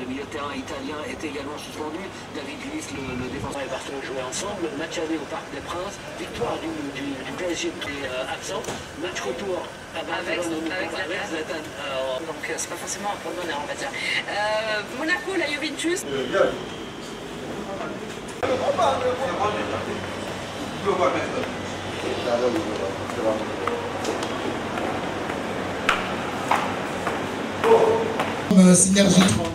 milieu de terrain italien est également suspendu. David Luiz, le défenseur et Barcelone jouaient ensemble. Match aller au Parc des Princes. Victoire du PSG qui est absent. Match retour à Barcelone avec Zlatan. Donc c'est pas forcément un point d'honneur, on va dire. Monaco, la Juventus. Synergie 30.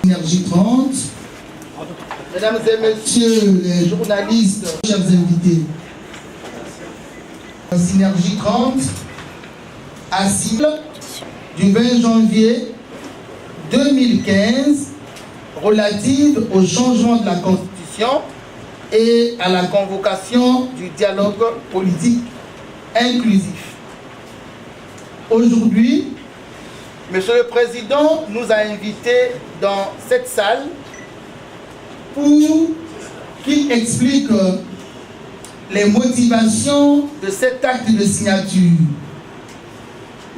Synergie 30. Mesdames et messieurs les journalistes, chers invités, Synergie 30, assise du 20 janvier 2015 relative au changement de la Constitution et à la convocation du dialogue politique inclusif. Aujourd'hui, Monsieur le Président nous a invités dans cette salle pour qu'il explique les motivations de cet acte de signature.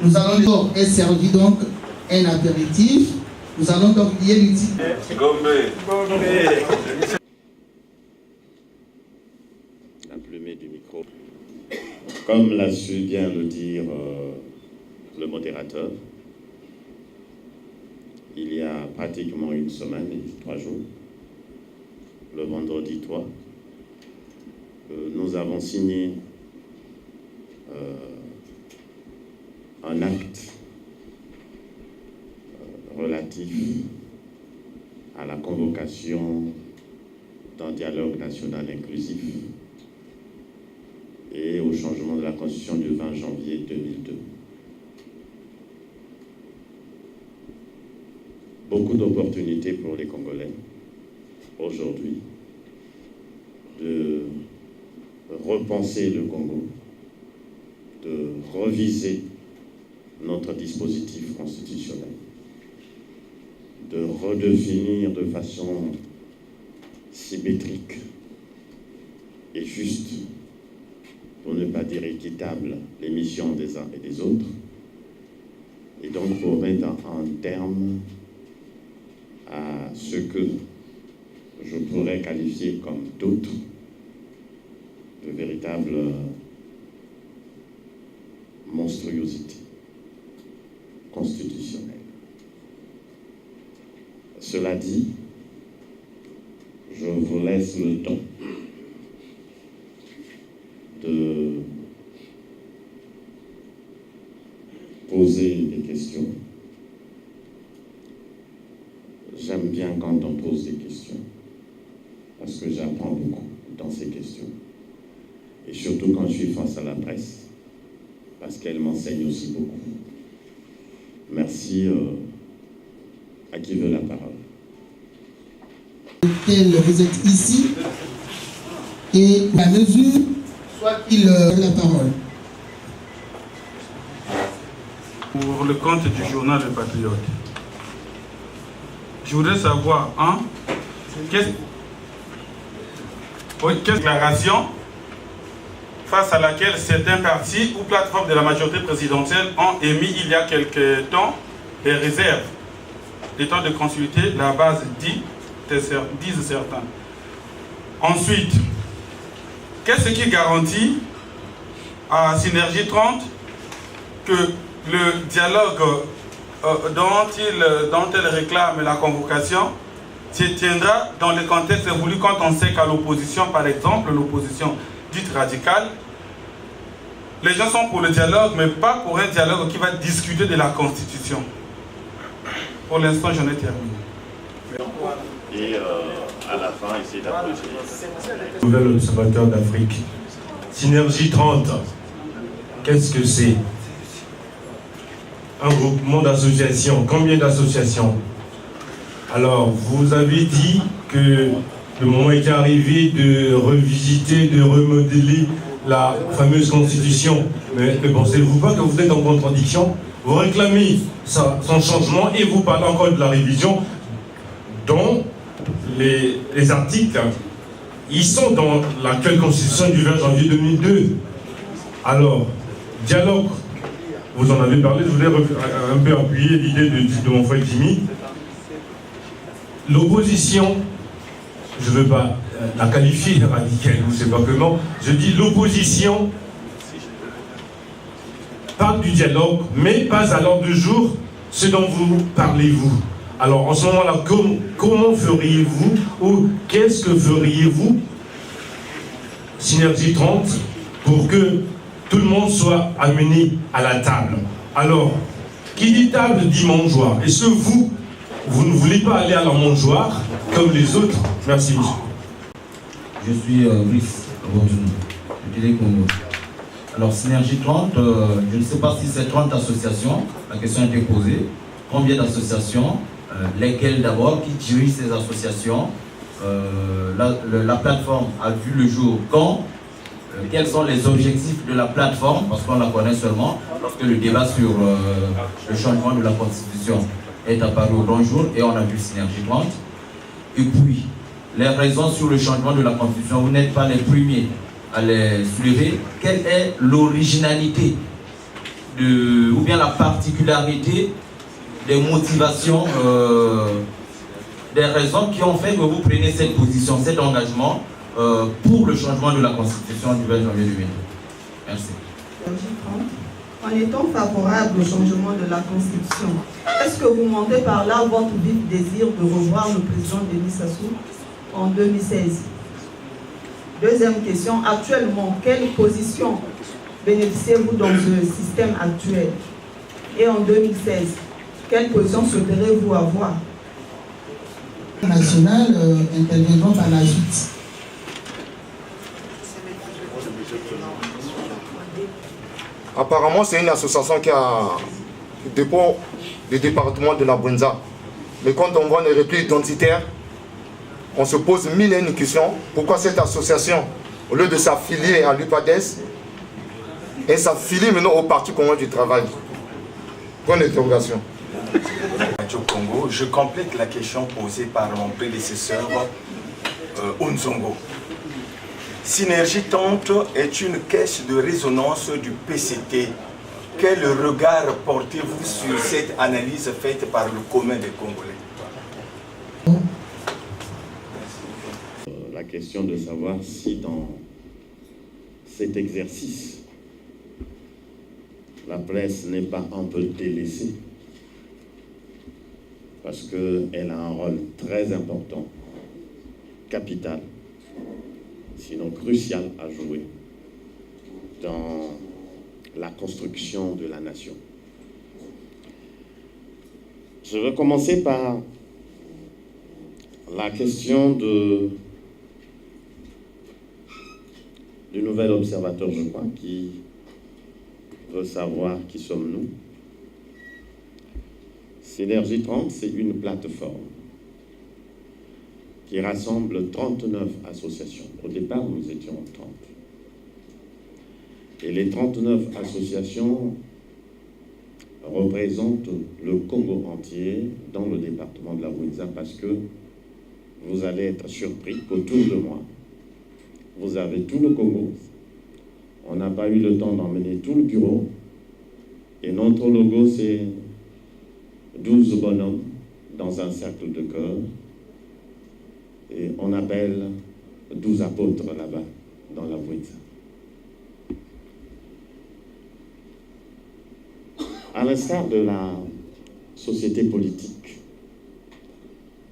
Nous allons et servi donc un apéritif. Nous allons donc lier l'utile. Implumé du micro. Comme l'a su bien le dire le modérateur, il y a pratiquement une semaine et 3 jours, le vendredi 3, nous avons signé un acte relatif à la convocation d'un dialogue national inclusif et au changement de la Constitution du 20 janvier 2002. Beaucoup d'opportunités pour les Congolais aujourd'hui de repenser le Congo, de reviser notre dispositif constitutionnel, de redéfinir de façon symétrique et juste, pour ne pas dire équitable, les missions des uns et des autres, et donc pour mettre un terme à ce que je pourrais qualifier comme d'autres de véritables monstruosités constitutionnelles. Cela dit, je vous laisse le temps de poser des questions. J'aime bien quand on pose des questions, parce que j'apprends beaucoup dans ces questions. Et surtout quand je suis face à la presse, parce qu'elle m'enseigne aussi beaucoup. Merci. À qui veut la parole? Vous êtes ici, et à mesure, soit qu'il la parole. Pour le compte du journal Le Patriote, je voudrais savoir, quelle déclaration face à laquelle certains partis ou plateformes de la majorité présidentielle ont émis il y a quelque temps des réserves, étant de consulter la base disent certains. Ensuite, qu'est-ce qui garantit à Synergie 30 que le dialogue dont elle réclame la convocation se tiendra dans le contexte voulu, quand on sait qu'à l'opposition, par exemple, l'opposition dite radicale, les gens sont pour le dialogue, mais pas pour un dialogue qui va discuter de la Constitution. Pour l'instant, j'en ai terminé. Et à la fin, essayer d'approcher. Nouvel observateur d'Afrique. Synergie 30, qu'est-ce que c'est? Un groupement d'associations. Combien d'associations? Alors, vous avez dit que le moment est arrivé de revisiter, de remodeler la fameuse constitution. Mais ne pensez-vous pas que vous êtes en contradiction? Vous réclamez son changement et vous parlez encore de la révision dont les articles, ils sont dans l'actuelle constitution du 20 janvier 2002. Alors, dialogue, vous en avez parlé, je voulais un peu appuyer l'idée de mon frère Jimmy. L'opposition, je ne veux pas la qualifier de radicale, je ne sais pas comment, je dis l'opposition parle du dialogue, mais pas à l'ordre du jour ce dont vous parlez-vous. Alors en ce moment-là, comment feriez-vous ou qu'est-ce que feriez-vous, Synergie 30, pour que tout le monde soit amené à la table? Alors, qui dit table dit mangeoire. Est-ce que vous ne voulez pas aller à la mangeoire comme les autres? Merci, monsieur. Je suis Brice, du Télé-Congo. Alors, Synergie 30, je ne sais pas si c'est 30 associations, la question a été posée. Combien d'associations? Lesquelles d'abord? Qui dirige ces associations? La plateforme a vu le jour quand? Quels sont les objectifs de la plateforme? Parce qu'on la connaît seulement lorsque le débat sur le changement de la Constitution est apparu au grand jour et on a vu Synergie 30. Et puis, les raisons sur le changement de la Constitution, vous n'êtes pas les premiers à les soulever. Quelle est l'originalité ou bien la particularité des motivations, des raisons qui ont fait que vous preniez cette position, cet engagement pour le changement de la Constitution du 20 janvier 2002. Merci. En étant favorable au changement de la Constitution, est-ce que vous montez par là votre vif désir de revoir le président Denis Sassou en 2016? Deuxième question, actuellement, quelle position bénéficiez-vous dans le système actuel? Et en 2016, quelle position souhaiteriez-vous avoir? National interviendront par la suite. Apparemment, c'est une association qui dépend du département de la Bouenza. Mais quand on voit les replis identitaires, on se pose mille et une questions. Pourquoi cette association, au lieu de s'affilier à l'UPADES, elle s'affilie maintenant au Parti commun du travail? Point d'interrogation. Radio Congo, je complète la question posée par mon prédécesseur Onzongo. Synergie 30 est une caisse de résonance du PCT. Quel regard portez-vous sur cette analyse faite par le commun des Congolais? La question de savoir si dans cet exercice, la presse n'est pas un peu délaissée, parce qu'elle a un rôle très important, capital, sinon crucial à jouer dans la construction de la nation. Je vais commencer par la question du nouvel observateur, je crois, qui veut savoir qui sommes-nous. Synergie 30, c'est une plateforme qui rassemble 39 associations. Au départ, nous étions 30. Et les 39 associations représentent le Congo entier dans le département de la Bouenza, parce que vous allez être surpris qu'autour de moi, vous avez tout le Congo. On n'a pas eu le temps d'emmener tout le bureau. Et notre logo, c'est 12 bonhommes dans un cercle de cœur. Et on appelle 12 apôtres là-bas, dans la Bouenza. À l'instar de la société politique,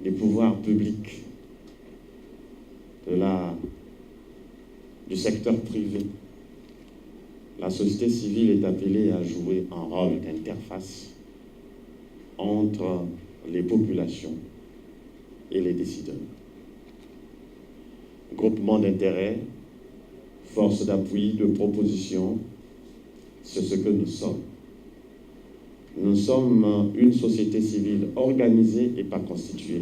des pouvoirs publics, du secteur privé, la société civile est appelée à jouer un rôle d'interface entre les populations et les décideurs. Groupement d'intérêts, force d'appui, de proposition, c'est ce que nous sommes. Nous sommes une société civile organisée et pas constituée.